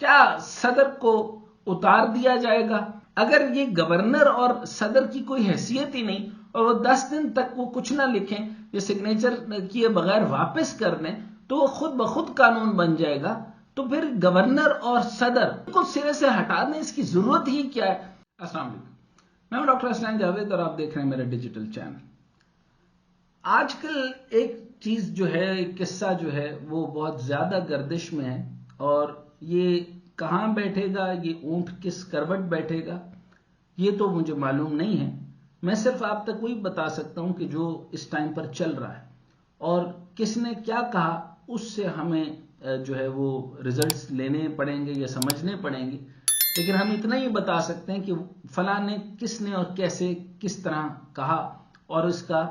کیا صدر کو اتار دیا جائے گا؟ اگر یہ گورنر اور صدر کی کوئی حیثیت ہی نہیں اور وہ 10 دن تک وہ کچھ نہ لکھیں یا سگنیچر کیے بغیر واپس کر دیں تو وہ خود بخود قانون بن جائے گا. تو پھر گورنر اور صدر کو سرے سے ہٹا دیں، اس کی ضرورت ہی کیا ہے؟ السلام علیکم، میں ہوں ڈاکٹر اسلان جاوید اور آپ دیکھ رہے ہیں میرا ڈیجیٹل چینل. آج کل ایک چیز جو ہے، ایک قصہ جو ہے وہ بہت زیادہ گردش میں ہے، اور یہ کہاں بیٹھے گا، یہ اونٹ کس کروٹ بیٹھے گا، یہ تو مجھے معلوم نہیں ہے. میں صرف آپ تک وہی بتا سکتا ہوں کہ جو اس ٹائم پر چل رہا ہے اور کس نے کیا کہا، اس سے ہمیں جو ہے وہ ریزلٹس لینے پڑیں گے یا سمجھنے پڑیں گے. لیکن ہم اتنا ہی بتا سکتے ہیں کہ فلاں نے کس نے اور کیسے کس طرح کہا، اور اس کا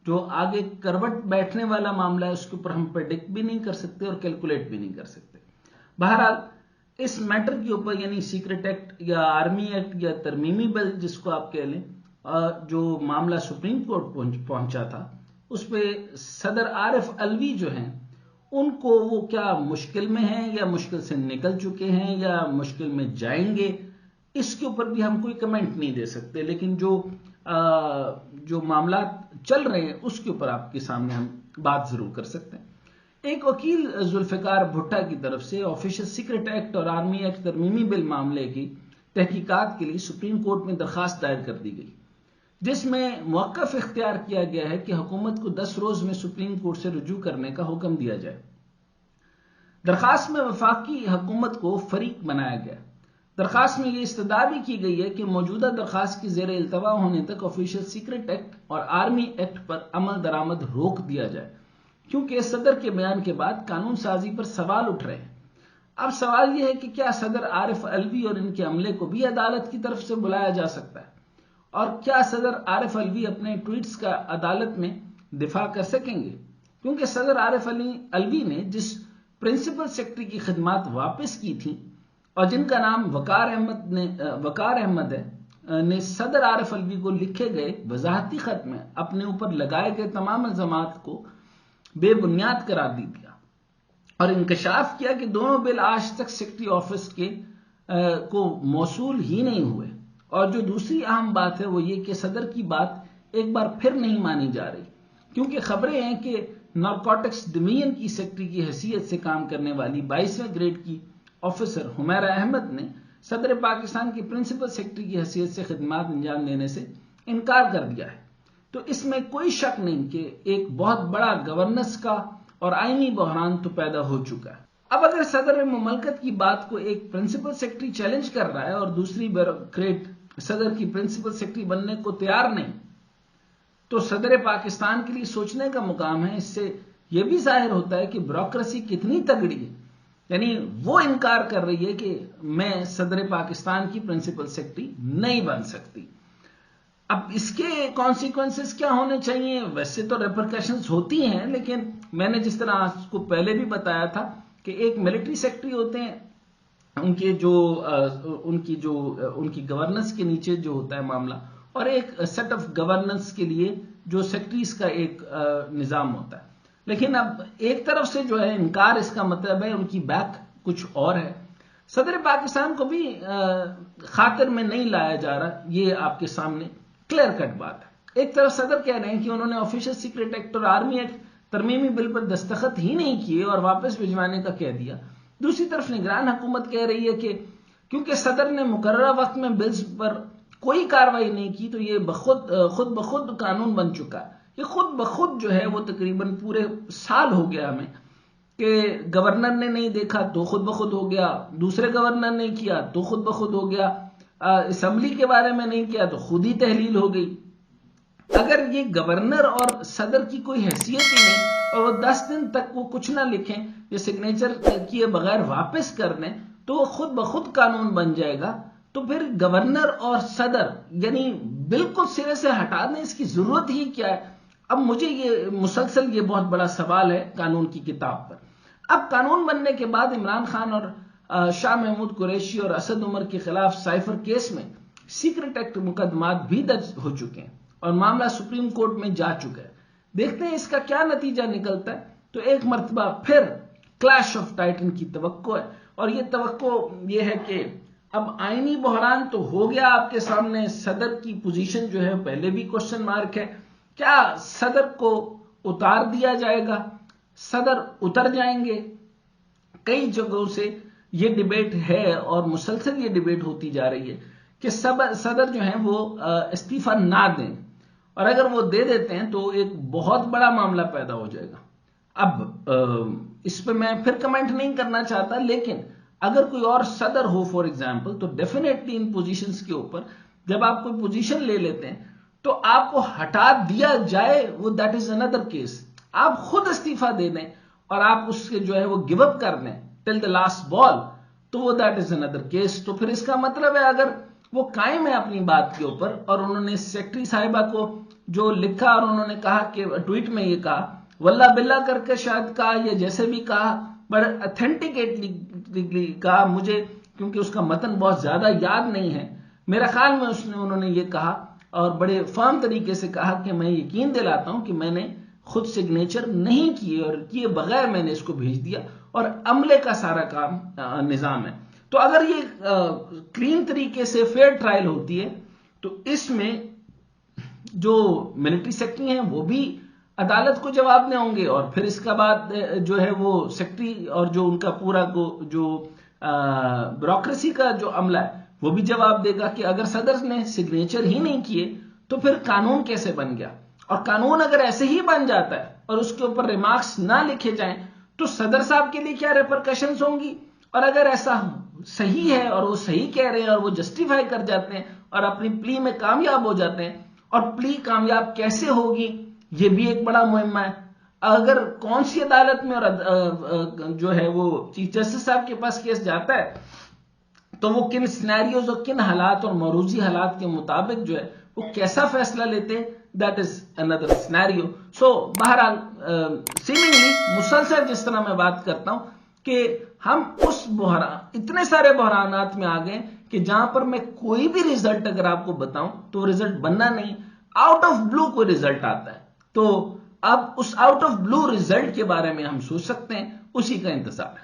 جو آگے کروٹ بیٹھنے والا معاملہ ہے اس کے اوپر ہم پریڈکٹ بھی نہیں کر سکتے اور کیلکولیٹ بھی نہیں کر سکتے. بہرحال اس میٹر کے اوپر، یعنی سیکرٹ ایکٹ یا آرمی ایکٹ یا ترمیمی بل جس کو آپ کہہ لیں، جو معاملہ سپریم کورٹ پہنچا تھا، اس پہ صدر عارف علوی جو ہیں ان کو وہ کیا مشکل میں ہیں یا مشکل سے نکل چکے ہیں یا مشکل میں جائیں گے، اس کے اوپر بھی ہم کوئی کمنٹ نہیں دے سکتے. لیکن جو معاملات چل رہے ہیں اس کے اوپر آپ کے سامنے ہم بات ضرور کر سکتے ہیں. ایک وکیل ذوالفقار بھٹا کی طرف سے آفیشل سیکرٹ ایکٹ اور آرمی ایکٹ ترمیمی بل معاملے کی تحقیقات کے لیے سپریم کورٹ میں درخواست دائر کر دی گئی، جس میں موقف اختیار کیا گیا ہے کہ حکومت کو 10 روز میں سپریم کورٹ سے رجوع کرنے کا حکم دیا جائے. درخواست میں وفاقی حکومت کو فریق بنایا گیا. درخواست میں یہ استدعا بھی کی گئی ہے کہ موجودہ درخواست کی زیر التوا ہونے تک آفیشل سیکرٹ ایکٹ اور آرمی ایکٹ پر عمل درآمد روک دیا جائے، کیونکہ صدر کے بیان کے بعد قانون سازی پر سوال اٹھ رہے ہیں. اب سوال یہ ہے کہ کیا صدر عارف علوی اور ان کے عملے کو بھی عدالت کی طرف سے بلایا جا سکتا ہے؟ اور کیا صدر عارف علوی اپنے ٹویٹس کا عدالت میں دفاع کر سکیں گے؟ کیونکہ صدر عارف علوی نے جس پرنسپل سیکرٹری کی خدمات واپس کی تھیں اور جن کا نام وقار احمد ہے، نے صدر عارف علوی کو لکھے گئے وضاحتی خط میں اپنے اوپر لگائے گئے تمام الزامات کو بے بنیاد قرار دیا اور انکشاف کیا کہ دونوں بل آج تک سیکرٹری آفس کو موصول ہی نہیں ہوئے. اور جو دوسری اہم بات ہے وہ یہ کہ صدر کی بات ایک بار پھر نہیں مانی جا رہی، کیونکہ خبریں ہیں کہ نارکوٹکس ڈویژن کی سیکرٹری کی حیثیت سے کام کرنے والی 22ویں گریڈ کی آفیسر حمیرہ احمد نے صدر پاکستان کی پرنسپل سیکرٹری کی حیثیت سے خدمات انجام دینے سے انکار کر دیا ہے. تو اس میں کوئی شک نہیں کہ ایک بہت بڑا گورننس کا اور آئینی بحران تو پیدا ہو چکا ہے. اب اگر صدر مملکت کی بات کو ایک پرنسپل سیکرٹری چیلنج کر رہا ہے اور دوسری بیوروکریٹ صدر کی پرنسپل سیکرٹری بننے کو تیار نہیں، تو صدر پاکستان کے لیے سوچنے کا مقام ہے. اس سے یہ بھی ظاہر ہوتا ہے کہ بیوروکریسی کتنی تگڑی ہے. یعنی وہ انکار کر رہی ہے کہ میں صدر پاکستان کی پرنسپل سیکرٹری نہیں بن سکتی. اب اس کے کانسیکوینسز کیا ہونے چاہیے؟ ویسے تو ریپرکشنز ہوتی ہیں، لیکن میں نے جس طرح آپ کو پہلے بھی بتایا تھا کہ ایک ملٹری سیکرٹری ہوتے ہیں، ان کی گورننس کے نیچے جو ہوتا ہے معاملہ، اور ایک سیٹ آف گورننس کے لیے جو سیکرٹریز کا ایک نظام ہوتا ہے. لیکن اب ایک طرف سے جو ہے انکار، اس کا مطلب ہے ان کی بیک کچھ اور ہے. صدر پاکستان کو بھی خاطر میں نہیں لایا جا رہا، یہ آپ کے سامنے کلیئر کٹ بات ہے. ایک طرف صدر کہہ رہے ہیں کہ انہوں نے آفیشل سیکرٹ ایکٹ اور آرمی ایکٹ ترمیمی بل پر دستخط ہی نہیں کیے اور واپس بھجوانے کا کہہ دیا. دوسری طرف نگران حکومت کہہ رہی ہے کہ کیونکہ صدر نے مقررہ وقت میں بلز پر کوئی کارروائی نہیں کی تو یہ خود بخود قانون بن چکا. یہ خود بخود جو ہے وہ تقریباً پورے سال ہو گیا ہمیں کہ گورنر نے نہیں دیکھا تو خود بخود ہو گیا، دوسرے گورنر نے کیا تو خود بخود ہو گیا، اسمبلی کے بارے میں نہیں کیا تو خود ہی تحلیل ہو گئی. اگر یہ گورنر اور صدر کی کوئی حیثیت ہی نہیں اور وہ 10 دن تک وہ کچھ نہ لکھیں یا سگنیچر کیے بغیر واپس کر دیں تو وہ خود بخود قانون بن جائے گا. تو پھر گورنر اور صدر یعنی بالکل سرے سے ہٹا دیں، اس کی ضرورت ہی کیا ہے؟ اب مجھے یہ مسلسل یہ بہت بڑا سوال ہے قانون کی کتاب پر. اب قانون بننے کے بعد عمران خان اور شاہ محمود قریشی اور اسد عمر کے خلاف سائفر کیس میں سیکرٹ ایکٹ مقدمات بھی درج ہو چکے ہیں اور معاملہ سپریم کورٹ میں جا چکا ہے. دیکھتے ہیں اس کا کیا نتیجہ نکلتا ہے. تو ایک مرتبہ پھر کلیش آف ٹائٹن کی توقع ہے اور یہ توقع یہ ہے کہ اب آئینی بحران تو ہو گیا آپ کے سامنے، صدر کی پوزیشن جو ہے پہلے بھی کوشچن مارک ہے، کیا صدر کو اتار دیا جائے گا، صدر اتر جائیں گے؟ کئی جگہوں سے یہ ڈیبیٹ ہے اور مسلسل یہ ڈیبیٹ ہوتی جا رہی ہے کہ صدر جو ہیں وہ استعفیٰ نہ دیں، اور اگر وہ دے دیتے ہیں تو ایک بہت بڑا معاملہ پیدا ہو جائے گا۔ اب اس پہ میں پھر کمنٹ نہیں کرنا چاہتا، لیکن اگر کوئی اور صدر ہو فار ایگزامپل تو ڈیفینیٹلی ان پوزیشنز کے اوپر جب آپ کوئی پوزیشن لے لیتے ہیں تو آپ کو ہٹا دیا جائے، وہ دیٹ از اندر کیس، آپ خود استعفیٰ دے دیں اور آپ اس کے جو ہے وہ گیو اپ کر دیں ٹل دا لاسٹ بال، تو وہ دیٹ از اندر کیس۔ تو پھر اس کا مطلب ہے اگر وہ قائم ہے اپنی بات کے اوپر، اور انہوں نے سیکرٹری صاحبہ کو جو لکھا اور انہوں نے کہا کہ ٹویٹ میں یہ کہا واللہ باللہ کر کے شاید کہا یا جیسے بھی کہا، بڑا اتھینٹیکیٹلی کہا، مجھے کیونکہ اس کا متن بہت زیادہ یاد نہیں ہے، میرا خیال میں انہوں نے یہ کہا اور بڑے فرم طریقے سے کہا کہ میں یقین دلاتا ہوں کہ میں نے خود سگنیچر نہیں کیے اور کیے بغیر میں نے اس کو بھیج دیا، اور عملے کا سارا کام نظام ہے۔ تو اگر یہ کلین طریقے سے فیئر ٹرائل ہوتی ہے تو اس میں جو ملٹری سیکرٹری ہیں وہ بھی عدالت کو جواب دیں ہوں گے، اور پھر اس کے بعد جو ہے وہ سیکرٹری اور جو ان کا پورا جو بیوروکریسی کا جو عملہ ہے وہ بھی جواب دے گا کہ اگر صدر نے سگنیچر ہی نہیں کیے تو پھر قانون کیسے بن گیا، اور قانون اگر ایسے ہی بن جاتا ہے اور اس کے اوپر ریمارکس نہ لکھے جائیں تو صدر صاحب کے لیے کیا ریپرکشنز ہوں گی، اور اگر ایسا صحیح ہے اور وہ صحیح کہہ رہے ہیں اور وہ جسٹیفائی کر جاتے ہیں اور اپنی پلی میں کامیاب ہو جاتے ہیں، اور پلی کامیاب کیسے ہوگی یہ بھی ایک بڑا مہمہ ہے۔ اگر کون سی عدالت میں اور جو ہے وہ چیف جسٹس صاحب کے پاس کیس جاتا ہے تو وہ کن سینیریوز اور کن حالات اور موروثی حالات کے مطابق جو ہے وہ کیسا فیصلہ لیتے ہیں، دیٹ از اندر سینیریو۔ سو بہرحال سیمنگلی مسلسل جس طرح میں بات کرتا ہوں کہ ہم اس اتنے سارے بحرانات میں آ گئے کہ جہاں پر میں کوئی بھی ریزلٹ اگر آپ کو بتاؤں تو وہ ریزلٹ بننا نہیں، آؤٹ آف بلو کوئی ریزلٹ آتا ہے، تو اب اس آؤٹ آف بلو ریزلٹ کے بارے میں ہم سوچ سکتے ہیں، اسی کا انتظار ہے۔